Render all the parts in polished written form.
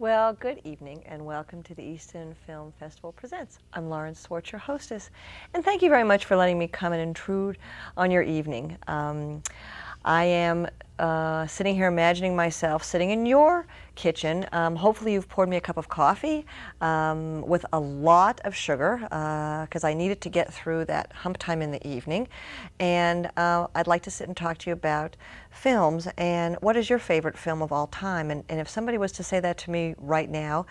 Well, good evening and welcome to the Easton Film Festival Presents. I'm Lauren Swartz, your hostess, and thank you very much for letting me come and intrude on your evening. I am sitting here imagining myself sitting in your kitchen. Hopefully you've poured me a cup of coffee with a lot of sugar because I need it to get through that hump time in the evening. And I'd like to sit and talk to you about films and what is your favorite film of all time. And if somebody was to say that to me right now,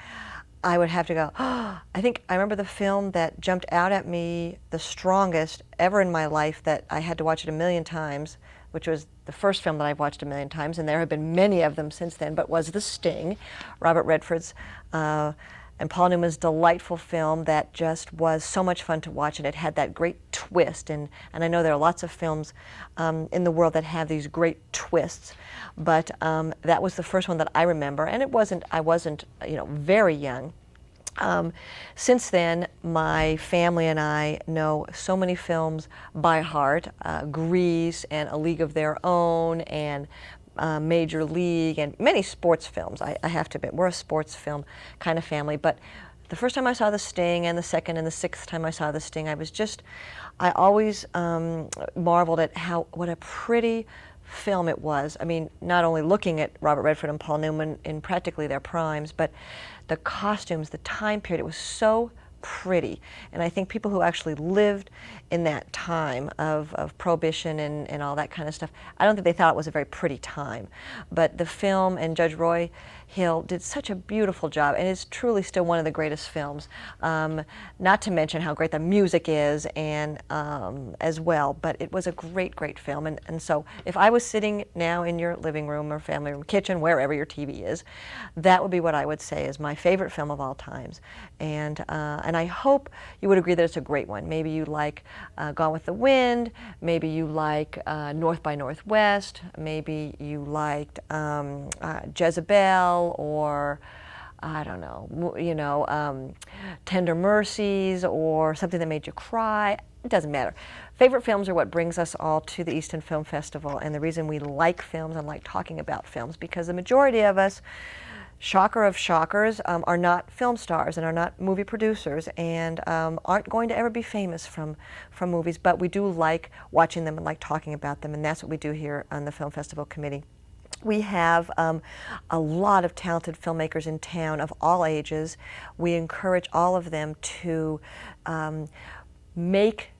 I would have to go, oh, I remember the film that jumped out at me the strongest ever in my life that I had to watch it a million times, which was the first film that I've watched a million times, and there have been many of them since then, but was The Sting, Robert Redford's and Paul Newman's delightful film that just was so much fun to watch, and it had that great twist, and I know there are lots of films in the world that have these great twists, but that was the first one that I remember, and I wasn't very young. Since then, my family and I know so many films by heart, Grease and A League of Their Own and Major League and many sports films. I have to admit, we're a sports film kind of family, but the first time I saw The Sting and the second and the sixth time I saw The Sting, I always marveled at what a pretty film it was. I mean, not only looking at Robert Redford and Paul Newman in practically their primes, but the costumes, the time period, it was so pretty. And I think people who actually lived in that time of Prohibition and all that kind of stuff, I don't think they thought it was a very pretty time. But the film and Judge Roy Hill did such a beautiful job, and it's truly still one of the greatest films. Not to mention how great the music is and as well, but it was a great, great film. And so if I was sitting now in your living room or family room, kitchen, wherever your TV is, that would be what I would say is my favorite film of all times. And I hope you would agree that it's a great one. Maybe you like Gone with the Wind, maybe you like North by Northwest, maybe you liked Jezebel, or I don't know, Tender Mercies, or something that made you cry. It doesn't matter. Favorite films are what brings us all to the Easton Film Festival, and the reason we like films and like talking about films, because the majority of us, shocker of shockers, are not film stars and are not movie producers and aren't going to ever be famous from movies, but we do like watching them and like talking about them, and that's what we do here on the Film Festival Committee. We have a lot of talented filmmakers in town of all ages. We encourage all of them to make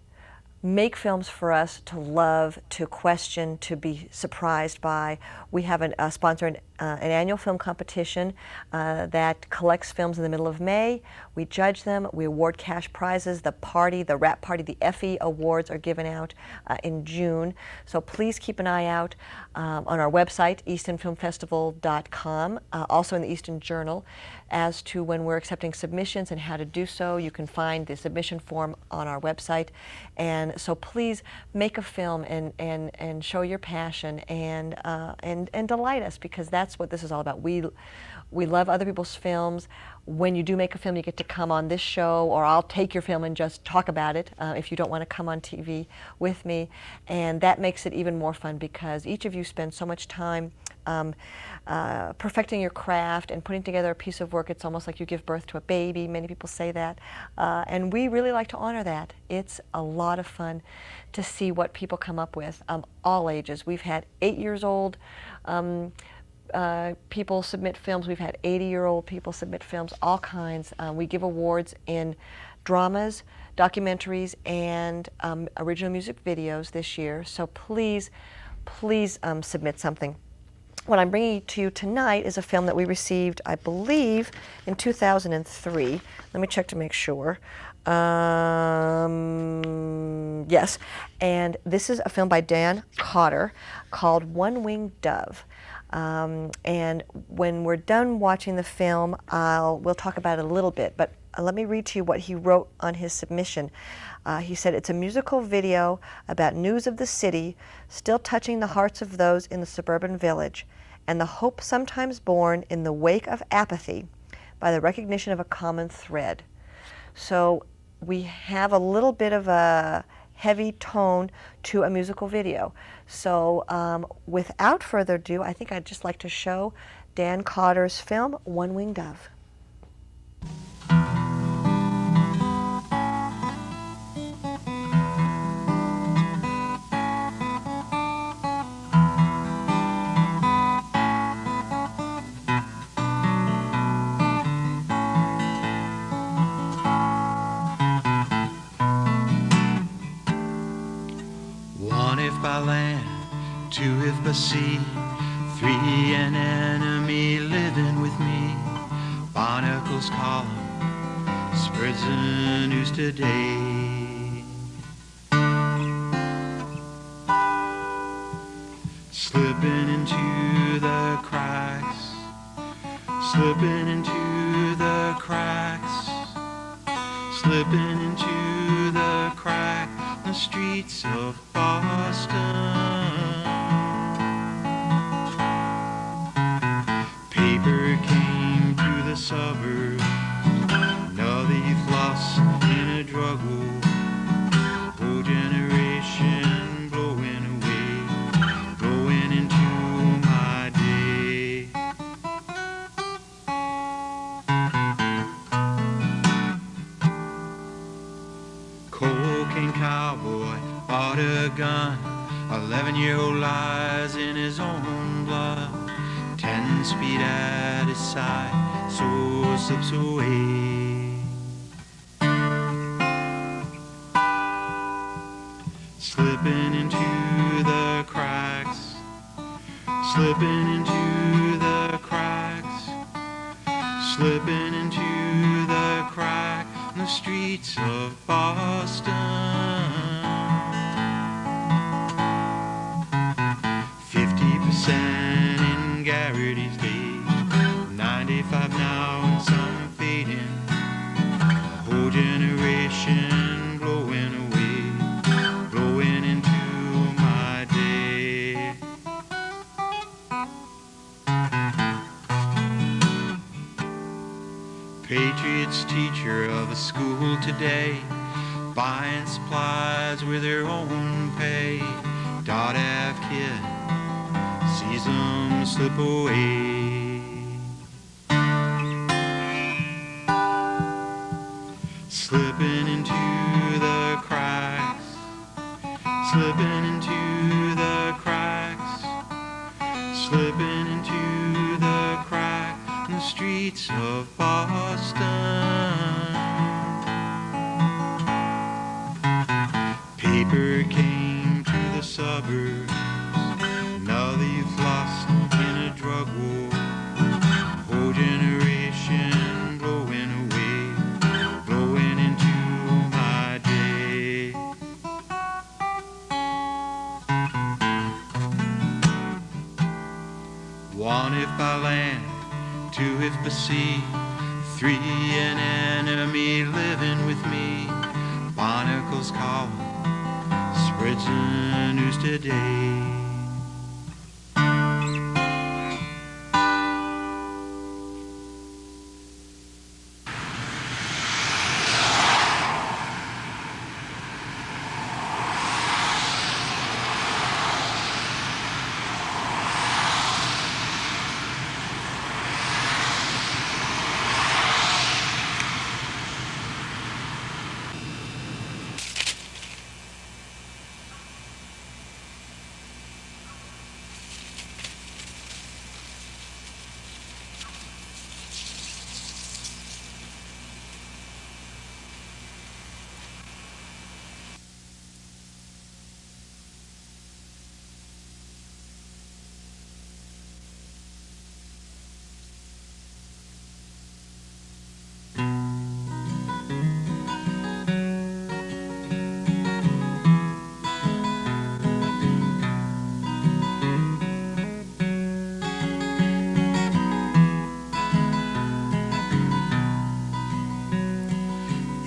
films for us to love, to question, to be surprised by. We have a sponsor an annual film competition that collects films in the middle of May. We judge them. We award cash prizes. The rap party, the Effie Awards are given out in June. So please keep an eye out on our website, eastonfilmfestival.com, also in the Easton Journal, as to when we're accepting submissions and how to do so. You can find the submission form on our website. And so please make a film and show your passion and delight us, because that's what this is all about. We love other people's films. When you do make a film, you get to come on this show, or I'll take your film and just talk about it if you don't want to come on TV with me. And that makes it even more fun, because each of you spend so much time perfecting your craft and putting together a piece of work. It's almost like you give birth to a baby. Many people say that. And we really like to honor that. It's a lot of fun to see what people come up with, all ages. We've had 8-year-old people submit films. We've had 80-year-old people submit films, all kinds. We give awards in dramas, documentaries, and original music videos this year. So please submit something. What I'm bringing to you tonight is a film that we received, I believe, in 2003. Let me check to make sure. Yes, and this is a film by Dan Cotten called One-Winged Dove. And when we're done watching the film, we'll talk about it a little bit, but let me read to you what he wrote on his submission. He said, "It's a musical video about news of the city still touching the hearts of those in the suburban village, and the hope sometimes born in the wake of apathy by the recognition of a common thread." So we have a little bit of a heavy tone to a musical video. So without further ado, I think I'd just like to show Dan Cotten's film, One Winged Dove. One if by land, two if by sea, three an enemy living with me. Barnacles call 'em, spreads the news today. Slipping into the cracks, slipping into the cracks, slipping into the crack, the streets of Boston. Paper came to the suburbs, another youth lost in a drug war. Whole generation blowing away, blowing into my day. Cocaine cowboy bought a gun, 11-year-old lies in his own blood. 10 speed at his side, so slips away. Slipping into the cracks, slipping into the cracks, slipping into the crack, in the streets of Boston. 50% in Garrity's days, 95 now and some fading. A whole generation blowing away, blowing into my day. Patriots teacher of a school today, buying supplies with their own pay. Daughter have kid, sees them slip away. Slipping into the cracks, slipping into the cracks, slipping into the crack, in the streets of Boston. Paper came to the suburbs, now that you've lost in a drug war. Whole generation blowing away, blowing into my day. One if by land, two if by sea, three an enemy living with me. Barnacles call, spreads the news today.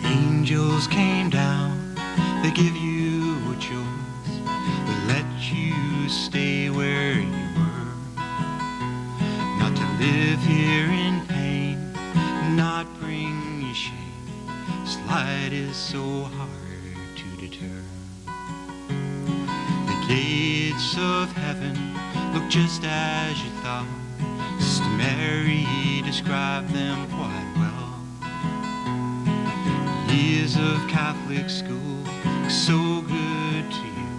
Angels came down, they give you a choice, they let you stay where you were. Not to live here in pain, not bring you shame, this light is so hard to deter. The gates of heaven look just as you thought, Sister Mary described them quite well. Years of Catholic school, so good to you,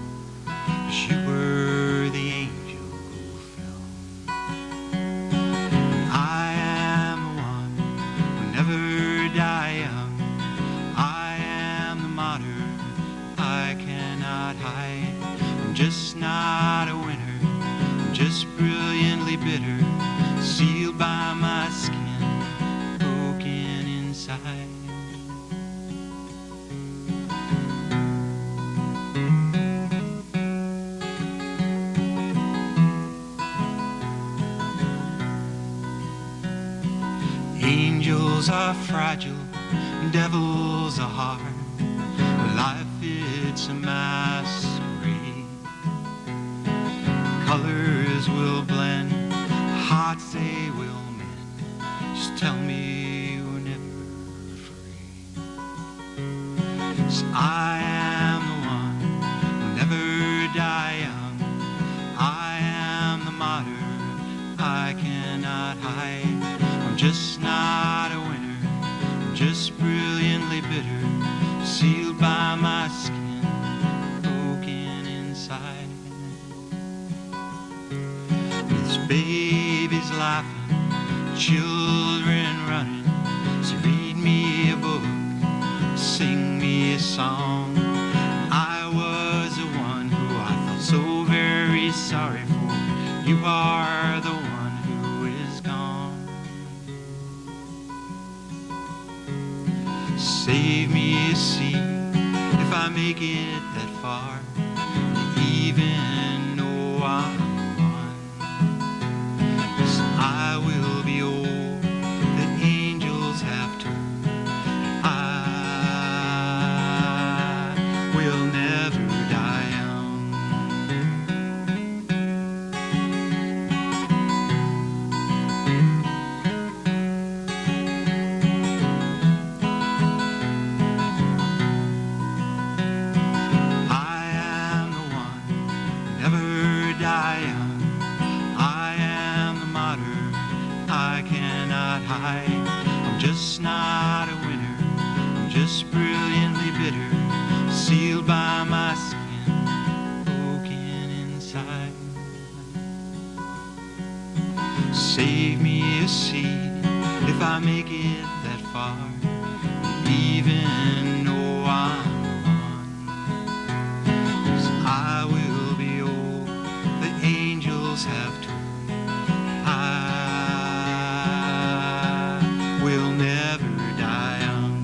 'cause you were the angel who fell. I am the one who never die young. I am the martyr I cannot hide. I'm just not a winner, I'm just brilliantly bitter, sealed by my skin, broken inside. Angels are fragile, devils are hard. Life, it's a masquerade. Colors will blend, hearts they will mend. Just tell me you're never afraid. 'Cause I am the one who'll never die young. I am the martyr I cannot hide. I'm just not a winner, I'm just brilliantly bitter, sealed by my skin, broken inside. There's babies laughing, children running, so read me a book, sing me a song. I was the one who I felt so very sorry for. You are the one who is gone. Save me a seat if I make it that far. You even know I'm the one. 'Cause I will be old, the angels have told. I will never die young. I'm just not a winner, I'm just brilliantly bitter, sealed by my skin, broken inside. Save me a seat if I make it that far. You even know I'm the one. 'Cause I will be old, the angels have told. Will never die young.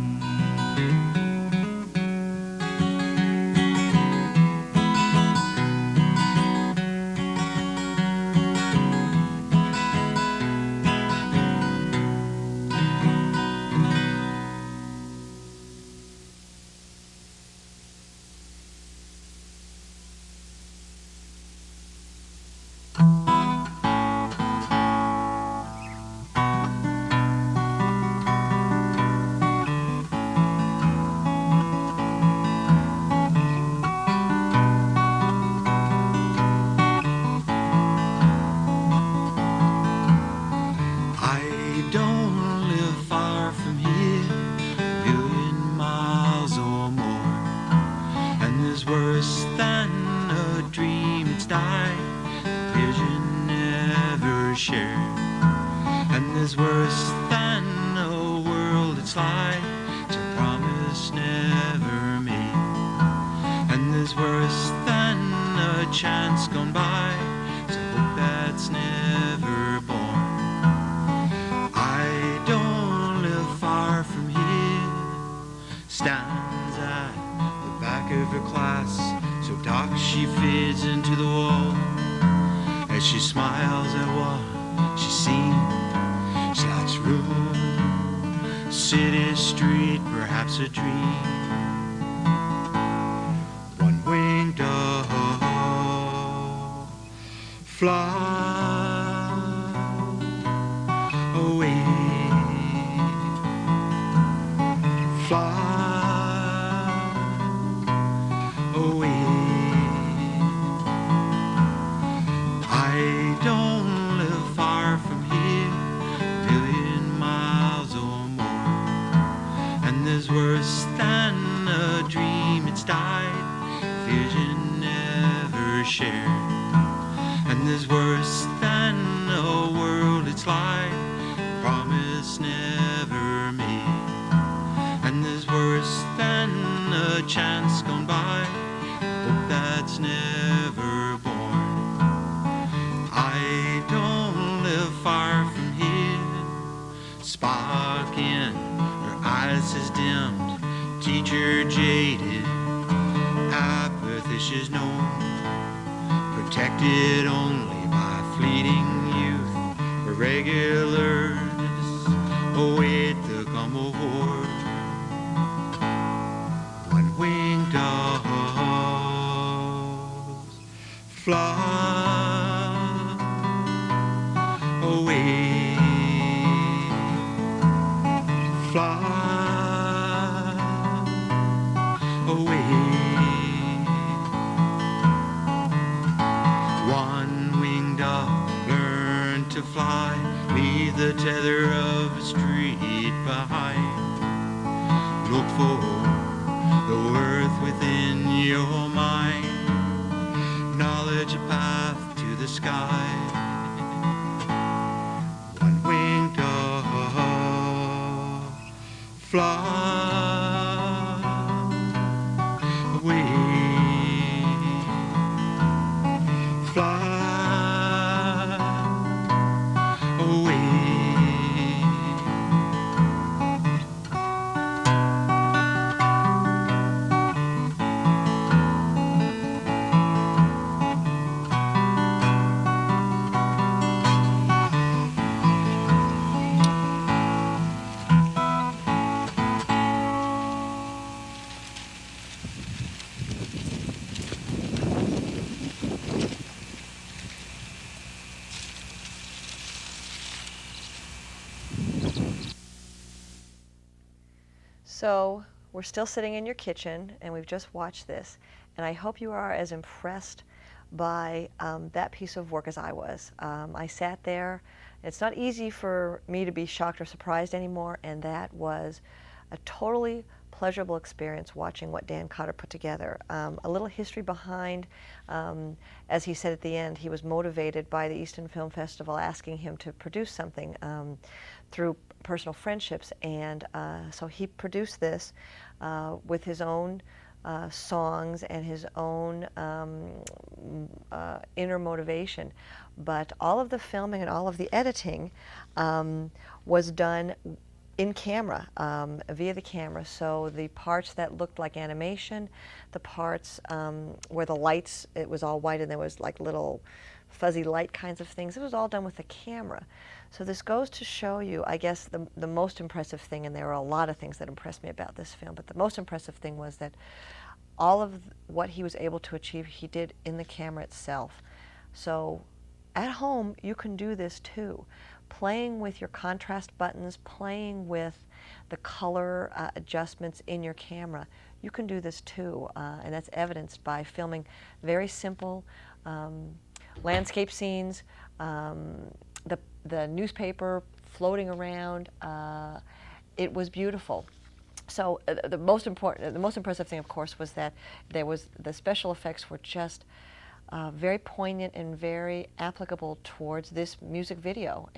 Is worse than a world that's like to promise never made, and there's worse than a chance gone by to hope that's never born. I don't live far from here, stands at the back of her class, so dark she fades into the wall as she smiles at what she's seen. She likes room, city, street, perhaps a dream. One-winged dove, fly away, fly away. I don't live far from here. spark in her eyes is dimmed, teacher jaded, apathy she's known, protected only by fleeting youth, irregulars await the come aboard. One-winged doves fly away, fly away. One-winged dove learn to fly, leave the tether of a street behind. Look for the worth within your mind, knowledge a path to the sky. One-winged dove fly away, fly away. So we're still sitting in your kitchen, and we've just watched this, and I hope you are as impressed by that piece of work as I was. I sat there. It's not easy for me to be shocked or surprised anymore, and that was a totally pleasurable experience watching what Dan Cotten put together. A little history behind, as he said at the end, he was motivated by the Easton Film Festival asking him to produce something through personal friendships, and so he produced this with his own songs and his own inner motivation. But all of the filming and all of the editing was done in camera, via the camera. So the parts that looked like animation, the parts where the lights, it was all white and there was like little fuzzy light kinds of things, it was all done with the camera. So this goes to show you, I guess, the most impressive thing, and there are a lot of things that impressed me about this film, but the most impressive thing was that all of what he was able to achieve, he did in the camera itself. So at home, you can do this too. Playing with your contrast buttons, playing with the color adjustments in your camera, you can do this too, and that's evidenced by filming very simple landscape scenes, the newspaper floating around. It was beautiful. So the most impressive thing, of course, was that the special effects were just very poignant and very applicable towards this music video.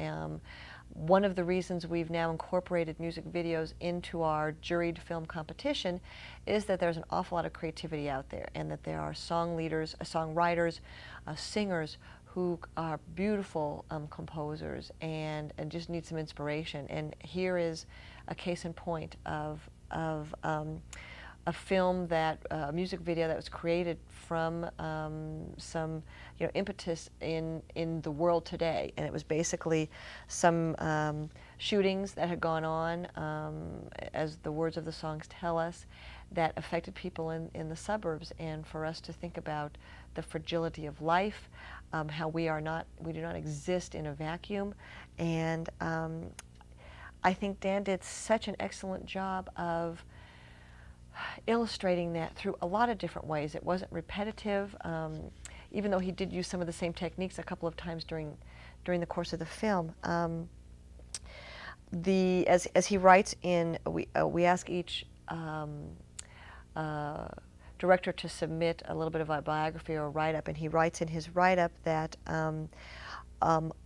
One of the reasons we've now incorporated music videos into our juried film competition is that there's an awful lot of creativity out there, and that there are song leaders, songwriters, singers who are beautiful composers and just need some inspiration. And here is a case in point of a film a music video that was created from some impetus in the world today, and it was basically some shootings that had gone on, as the words of the songs tell us, that affected people in the suburbs, and for us to think about the fragility of life, how we do not exist in a vacuum, and I think Dan did such an excellent job of illustrating that through a lot of different ways. It wasn't repetitive, even though he did use some of the same techniques a couple of times during the course of the film. As he writes in, we ask each director to submit a little bit of a biography or a write-up, and he writes in his write-up that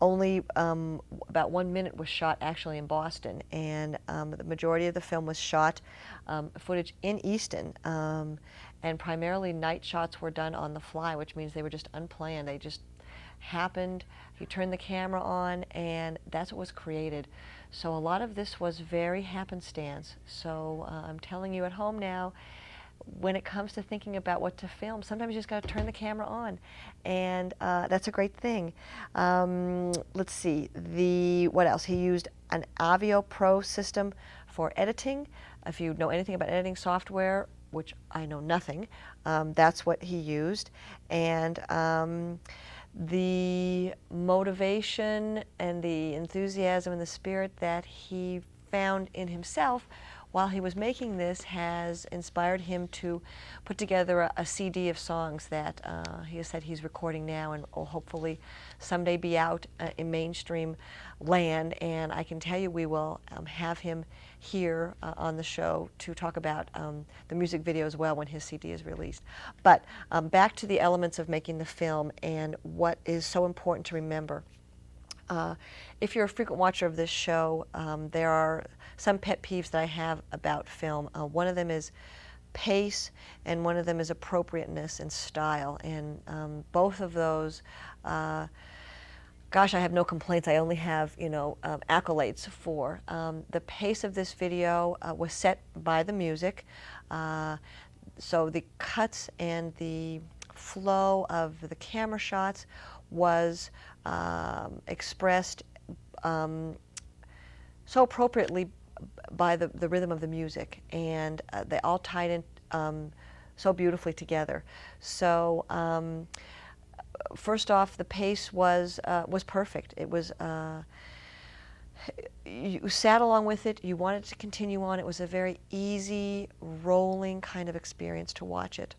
only about 1 minute was shot actually in Boston, and the majority of the film was shot footage in Easton, and primarily night shots were done on the fly, which means they were just unplanned. They just happened. He turned the camera on, and that's what was created. So a lot of this was very happenstance. So I'm telling you at home now, when it comes to thinking about what to film, sometimes you just got to turn the camera on, and that's a great thing. Let's see, what else? He used an Avio Pro system for editing. If you know anything about editing software, which I know nothing, that's what he used. And the motivation and the enthusiasm and the spirit that he found in himself while he was making this has inspired him to put together a CD of songs that he has said he's recording now and will hopefully someday be out in mainstream land. And I can tell you we will have him here on the show to talk about the music video as well when his CD is released. But back to the elements of making the film and what is so important to remember. If you're a frequent watcher of this show, there are some pet peeves that I have about film. One of them is pace, and one of them is appropriateness and style. And both of those, gosh, I have no complaints. I only have, accolades for. The pace of this video was set by the music. So the cuts and the flow of the camera shots was expressed so appropriately by the rhythm of the music, and they all tied in so beautifully together. So first off, the pace was perfect. It was you sat along with it. You wanted to continue on. It was a very easy, rolling kind of experience to watch it.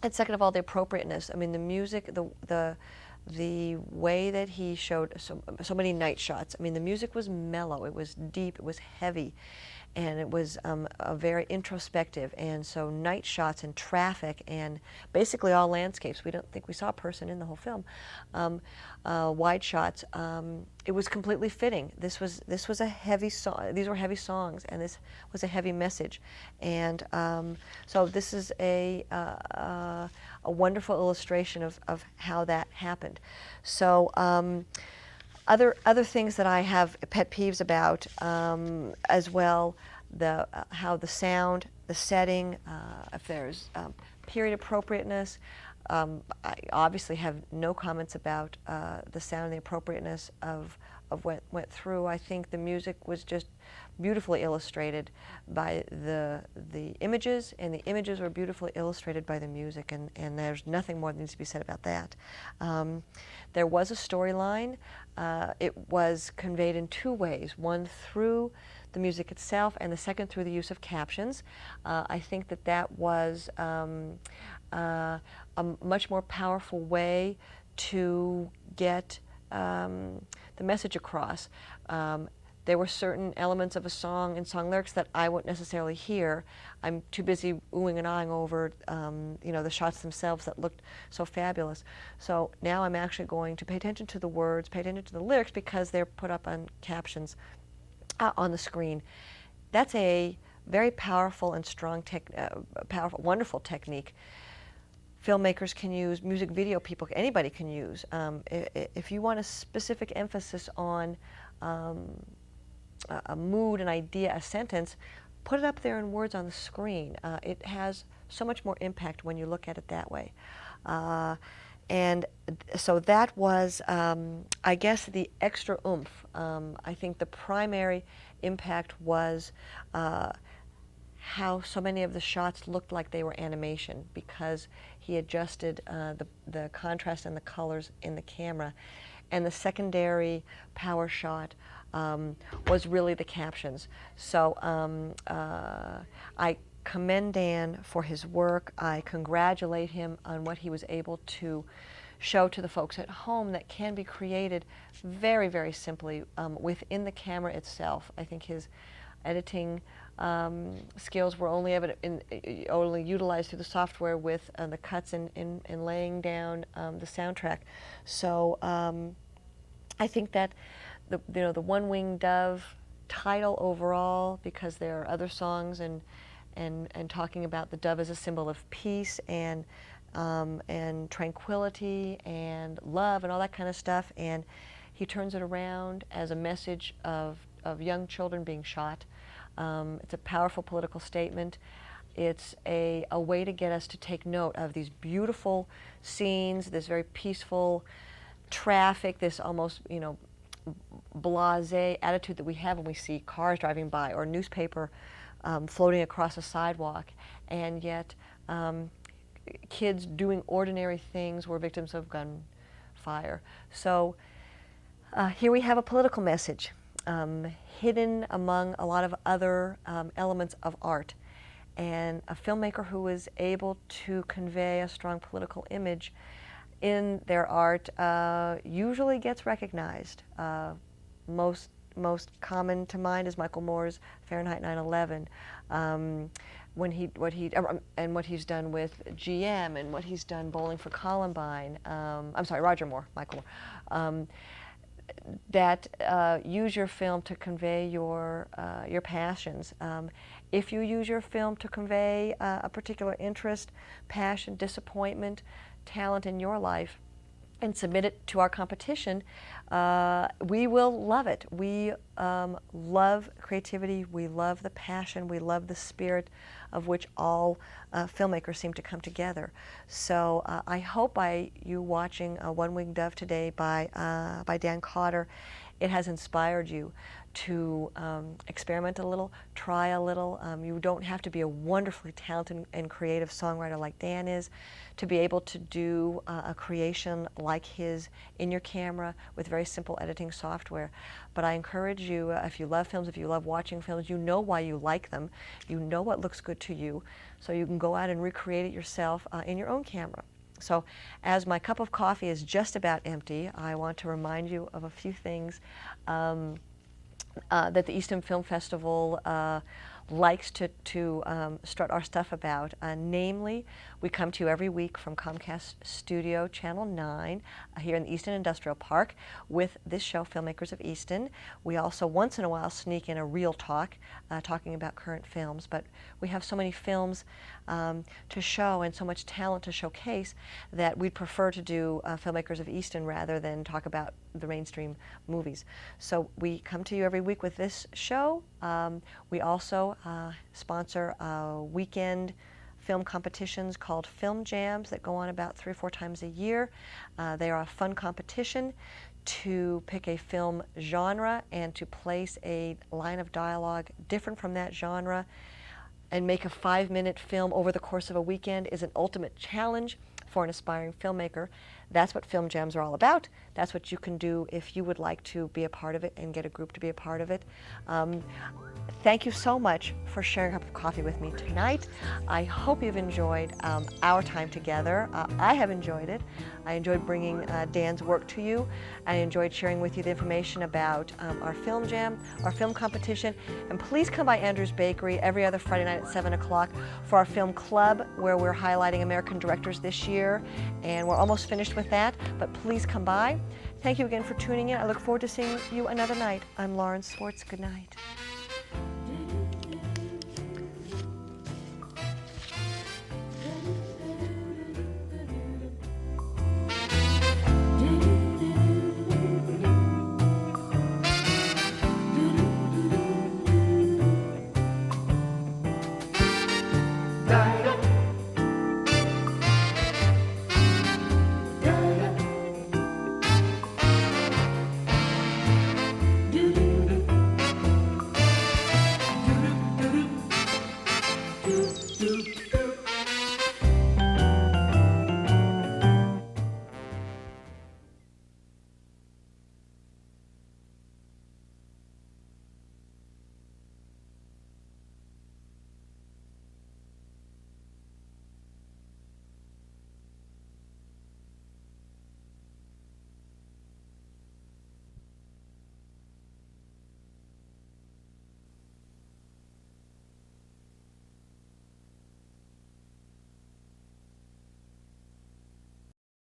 And second of all, the appropriateness. I mean, the music, the way that he showed so many night shots. I mean, the music was mellow, it was deep, it was heavy, and it was very introspective. And so night shots and traffic and basically all landscapes. We don't think we saw a person in the whole film. Wide shots. It was completely fitting. This was a heavy song. These were heavy songs, and this was a heavy message. And so this is a wonderful illustration of how that happened. So other things that I have pet peeves about as well, how the sound, the setting, if there's period appropriateness. I obviously have no comments about the sound and the appropriateness of what went through. I think the music was just beautifully illustrated by the images, and the images were beautifully illustrated by the music, and there's nothing more that needs to be said about that. There was a storyline. It was conveyed in two ways, one through the music itself, and the second through the use of captions. I think that was a much more powerful way to get the message across. There were certain elements of a song and song lyrics that I wouldn't necessarily hear. I'm too busy oohing and ahhing over the shots themselves that looked so fabulous. So now I'm actually going to pay attention to the words, pay attention to the lyrics, because they're put up on captions on the screen. That's a very powerful and strong, powerful, wonderful technique. Filmmakers can use, music video people, anybody can use. If you want a specific emphasis on a mood, an idea, a sentence, put it up there in words on the screen. It has so much more impact when you look at it that way. And so that was, I guess, the extra oomph. I think the primary impact was how so many of the shots looked like they were animation, because he adjusted the contrast and the colors in the camera. And the secondary power shot was really the captions. So I commend Dan for his work. I congratulate him on what he was able to show to the folks at home that can be created very, very simply within the camera itself. I think his editing skills were only only utilized through the software with the cuts and laying down the soundtrack. So I think that the One Winged Dove title overall, because there are other songs and talking about the dove as a symbol of peace and and tranquility and love and all that kind of stuff. And he turns it around as a message of young children being shot. It's a powerful political statement. It's a way to get us to take note of these beautiful scenes, this very peaceful traffic, this almost, blasé attitude that we have when we see cars driving by or newspaper floating across a sidewalk, and yet kids doing ordinary things were victims of gunfire. So here we have a political message hidden among a lot of other elements of art, and a filmmaker who was able to convey a strong political image in their art usually gets recognized. Most common to mind is Michael Moore's Fahrenheit 9/11. What he's done with GM, and what he's done Bowling for Columbine. I'm sorry, Roger Moore, Michael Moore. That use your film to convey your passions. If you use your film to convey a particular interest, passion, disappointment, talent in your life, and submit it to our competition, we will love it. We love creativity, we love the passion, we love the spirit of which all filmmakers seem to come together. So I hope by you watching One Winged Dove today by Dan Cotten, it has inspired you to experiment a little, try a little. You don't have to be a wonderfully talented and creative songwriter like Dan is to be able to do a creation like his in your camera with very simple editing software. But I encourage you, if you love films, if you love watching films, you know why you like them, you know what looks good to you, so you can go out and recreate it yourself in your own camera. So as my cup of coffee is just about empty, I want to remind you of a few things that the Easton Film Festival likes to strut our stuff about. Namely, we come to you every week from Comcast Studio Channel 9 here in the Easton Industrial Park with this show, Filmmakers of Easton. We also once in a while sneak in a real talk talking about current films, but we have so many films to show and so much talent to showcase that we'd prefer to do Filmmakers of Easton rather than talk about the mainstream movies. So we come to you every week with this show. We also sponsor weekend film competitions called Film Jams that go on about 3 or 4 times a year. They are a fun competition to pick a film genre and to place a line of dialogue different from that genre and make a 5-minute film over the course of a weekend is an ultimate challenge for an aspiring filmmaker. That's what Film Jams are all about. That's what you can do if you would like to be a part of it and get a group to be a part of it. Thank you so much for sharing a cup of coffee with me tonight. I hope you've enjoyed our time together. I have enjoyed it. I enjoyed bringing Dan's work to you. I enjoyed sharing with you the information about our Film Jam, our film competition. And please come by Andrew's Bakery every other Friday night at 7 o'clock for our film club, where we're highlighting American directors this year. And we're almost finished with that, but please come by. Thank you again for tuning in. I look forward to seeing you another night. I'm Lauren Swartz. Good night.